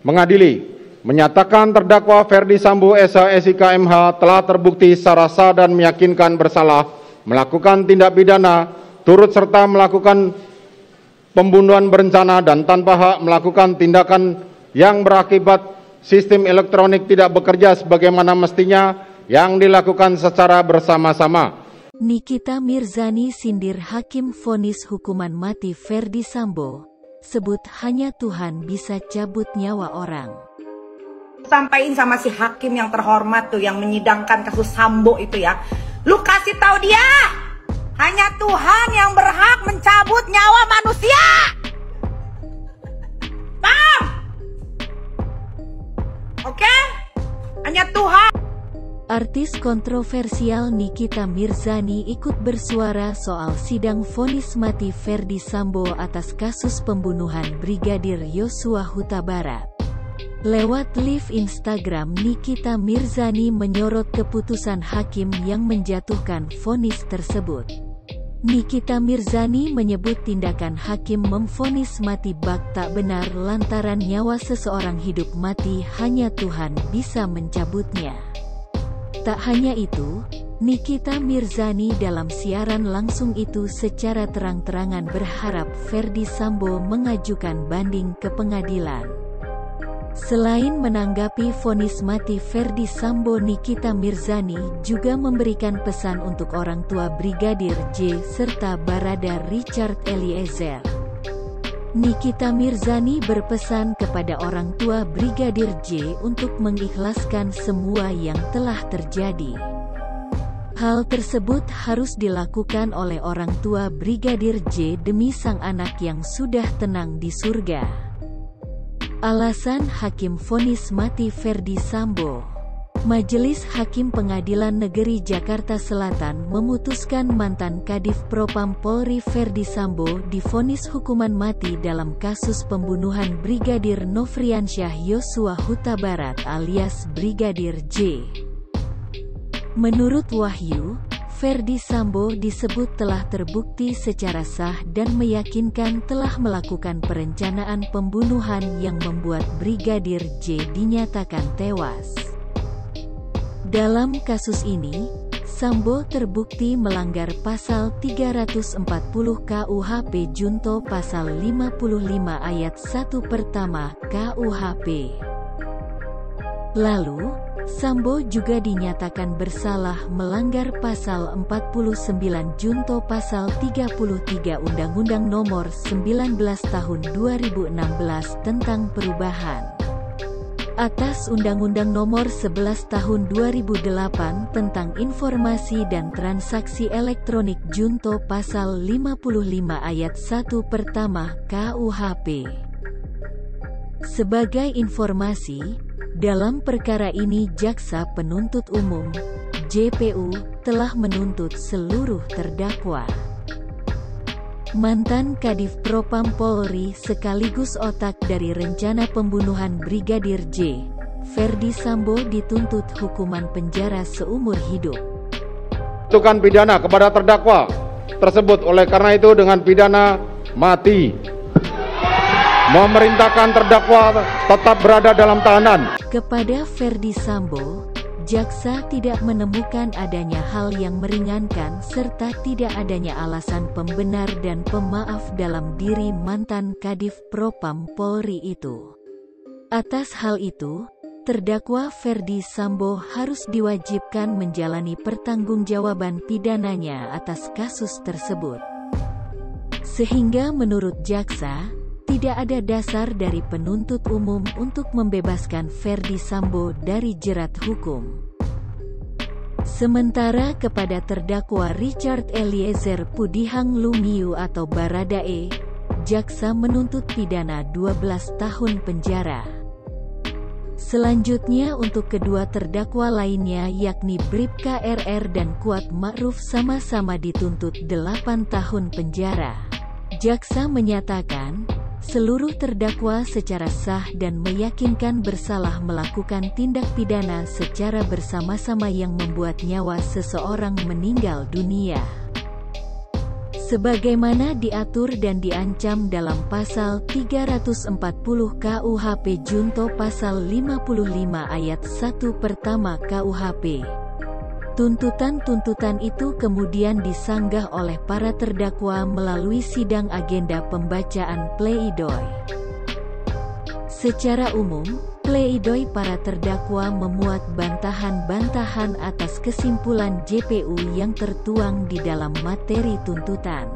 mengadili, menyatakan terdakwa Ferdi Sambo SH MH telah terbukti secara sah dan meyakinkan bersalah melakukan tindak pidana turut serta melakukan pembunuhan berencana dan tanpa hak melakukan tindakan yang berakibat sistem elektronik tidak bekerja sebagaimana mestinya yang dilakukan secara bersama-sama. Nikita Mirzani sindir hakim vonis hukuman mati Ferdi Sambo, sebut hanya Tuhan bisa cabut nyawa orang. Sampaiin sama si hakim yang terhormat tuh yang menyidangkan kasus Sambo itu ya. Lu kasih tahu dia, hanya Tuhan yang berhak mencabut nyawa manusia. Paham? Oke? Hanya Tuhan. Artis kontroversial Nikita Mirzani ikut bersuara soal sidang vonis mati Ferdi Sambo atas kasus pembunuhan Brigadir Yosua Huta Barat. Lewat live Instagram, Nikita Mirzani menyorot keputusan hakim yang menjatuhkan vonis tersebut. Nikita Mirzani menyebut tindakan hakim memvonis mati bak tak benar lantaran nyawa seseorang hidup mati hanya Tuhan bisa mencabutnya. Tak hanya itu, Nikita Mirzani dalam siaran langsung itu secara terang-terangan berharap Ferdi Sambo mengajukan banding ke pengadilan. Selain menanggapi vonis mati Ferdi Sambo, Nikita Mirzani juga memberikan pesan untuk orang tua Brigadir J serta Barada Richard Eliezer. Nikita Mirzani berpesan kepada orang tua Brigadir J untuk mengikhlaskan semua yang telah terjadi. Hal tersebut harus dilakukan oleh orang tua Brigadir J demi sang anak yang sudah tenang di surga. Alasan hakim vonis mati Ferdi Sambo. Majelis Hakim Pengadilan Negeri Jakarta Selatan memutuskan mantan Kadif Propam Polri Ferdi Sambo divonis hukuman mati dalam kasus pembunuhan Brigadir Nofriansyah Yosua Huta Barat alias Brigadir J. Menurut Wahyu, Ferdi Sambo disebut telah terbukti secara sah dan meyakinkan telah melakukan perencanaan pembunuhan yang membuat Brigadir J dinyatakan tewas. Dalam kasus ini, Sambo terbukti melanggar pasal 340 KUHP junto pasal 55 ayat 1 pertama KUHP. Lalu, Sambo juga dinyatakan bersalah melanggar pasal 49 junto pasal 33 Undang-Undang Nomor 19 Tahun 2016 tentang perubahan atas Undang-Undang Nomor 11 Tahun 2008 tentang Informasi dan Transaksi Elektronik junto pasal 55 ayat 1 pertama KUHP. Sebagai informasi, dalam perkara ini Jaksa Penuntut Umum (JPU) telah menuntut seluruh terdakwa. Mantan Kadif Propam Polri sekaligus otak dari rencana pembunuhan Brigadir J, Ferdi Sambo dituntut hukuman penjara seumur hidup. Menjatuhkan pidana kepada terdakwa tersebut oleh karena itu dengan pidana mati. Memerintahkan terdakwa tetap berada dalam tahanan. Kepada Ferdi Sambo, jaksa tidak menemukan adanya hal yang meringankan serta tidak adanya alasan pembenar dan pemaaf dalam diri mantan Kadif Propam Polri itu. Atas hal itu, terdakwa Ferdi Sambo harus diwajibkan menjalani pertanggungjawaban pidananya atas kasus tersebut. Sehingga menurut jaksa, tidak ada dasar dari penuntut umum untuk membebaskan Ferdi Sambo dari jerat hukum. Sementara kepada terdakwa Richard Eliezer Pudihang Lumiu atau Baradae, jaksa menuntut pidana 12 tahun penjara. Selanjutnya untuk kedua terdakwa lainnya yakni Bribka RR dan Kuat Ma'ruf sama-sama dituntut 8 tahun penjara. Jaksa menyatakan, seluruh terdakwa secara sah dan meyakinkan bersalah melakukan tindak pidana secara bersama-sama yang membuat nyawa seseorang meninggal dunia. sebagaimana diatur dan diancam dalam pasal 340 KUHP junto pasal 55 ayat 1 pertama KUHP. Tuntutan-tuntutan itu kemudian disanggah oleh para terdakwa melalui sidang agenda pembacaan pleidoy. Secara umum, pleidoy para terdakwa memuat bantahan-bantahan atas kesimpulan JPU yang tertuang di dalam materi tuntutan.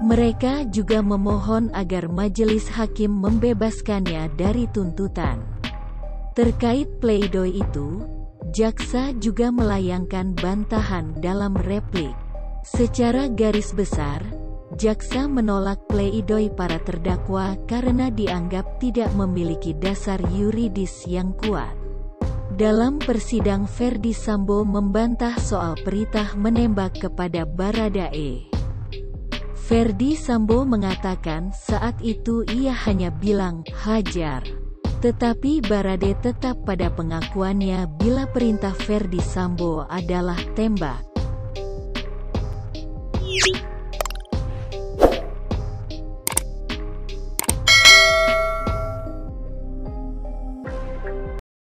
Mereka juga memohon agar majelis hakim membebaskannya dari tuntutan. Terkait pleidoy itu, jaksa juga melayangkan bantahan dalam replik. Secara garis besar, jaksa menolak pleidoy para terdakwa karena dianggap tidak memiliki dasar yuridis yang kuat. Dalam persidang, Ferdi Sambo membantah soal perintah menembak kepada Baradae. Ferdi Sambo mengatakan saat itu ia hanya bilang, "Hajar." Tetapi Baradae tetap pada pengakuannya bila perintah Ferdi Sambo adalah tembak.